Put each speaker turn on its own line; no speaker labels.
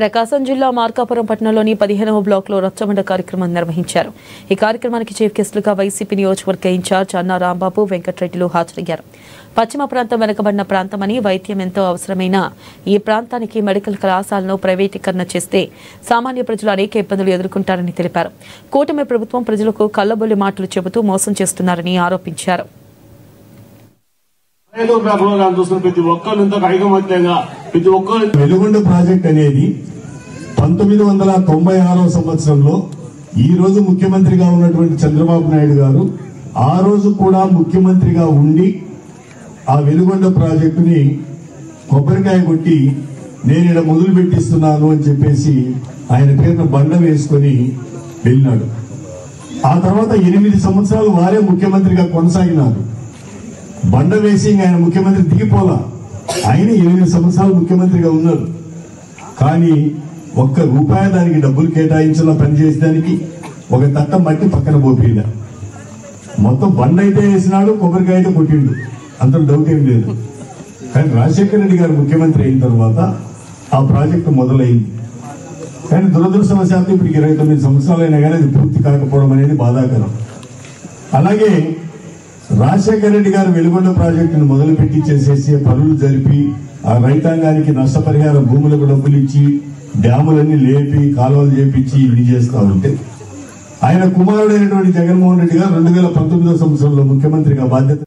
ప్రకాశం జిల్లా మార్కాపురం పట్టణంలోని 15వ బ్లాక్లో రచ్చబండ కార్యక్రమం నిర్వహించారు. ఈ కార్యక్రమానికి చీఫ్ గెస్టులుగా వైసీపీ నియోజకవర్గ ఇన్ఛార్జ్ అన్నా రాంబాబు, వెంకటరెడ్డిలు హాజరయ్యారు. పశ్చిమ ప్రాంతం వెనుకబడిన ప్రాంతమని, వైద్యం ఎంతో అవసరమైన ఈ ప్రాంతానికి మెడికల్ కళాశాలను ప్రైవేటీకరణ చేస్తే సామాన్య ప్రజలు అనేక ఇబ్బందులు ఎదుర్కొంటారని తెలిపారు. కూటమి ప్రభుత్వం ప్రజలకు కళ్లబొల్లి మాటలు చెబుతూ మోసం చేస్తున్నారని ఆరోపించారు.
వెలుగొండ ప్రాజెక్ట్ అనేది 1996వ సంవత్సరంలో ఈ రోజు ముఖ్యమంత్రిగా ఉన్నటువంటి చంద్రబాబు నాయుడు గారు ఆ రోజు కూడా ముఖ్యమంత్రిగా ఉండి ఆ వెలుగొండ ప్రాజెక్టుని కొబ్బరికాయ కొట్టి నేను ఇక్కడ మొదలు పెట్టిస్తున్నాను అని చెప్పేసి ఆయన పేరున బండ వేసుకొని వెళ్ళినాడు. ఆ తర్వాత 8 సంవత్సరాలు వారే ముఖ్యమంత్రిగా కొనసాగినారు. బండ వేసి ఆయన ముఖ్యమంత్రి దిగిపోలా, ఆయన 8 సంవత్సరాలు ముఖ్యమంత్రిగా ఉన్నారు. కానీ ఒక్క రూపాయి దానికి డబ్బులు కేటాయించాల పనిచేసేదానికి ఒక తట్ట మట్టి పక్కన పోపేలా మొత్తం బండ అయితే వేసినాడు, కొబ్బరికాయ అయితే కొట్టిండు, అంత డౌట్ ఏం లేదు. కానీ రాజశేఖర రెడ్డి గారు ముఖ్యమంత్రి అయిన తర్వాత ఆ ప్రాజెక్టు మొదలైంది. కానీ దురదృష్టవశాత్తు ఇప్పుడు 29 సంవత్సరాలైనా కానీ అది పూర్తి కాకపోవడం అనేది బాధాకరం. అలాగే రాజశేఖర రెడ్డి గారు వెలుగొండ ప్రాజెక్టును మొదలుపెట్టి చేసేసి పనులు జరిపి ఆ రైతాంగానికి నష్టపరిహారం భూములకు డబ్బులు ఇచ్చి డ్యాములన్నీ లేపి కాలువలు చేపించి ఇది చేస్తా ఉంటే ఆయన కుమారుడైనటువంటి జగన్మోహన్ రెడ్డి గారు 2019వ సంవత్సరంలో ముఖ్యమంత్రిగా బాధ్యత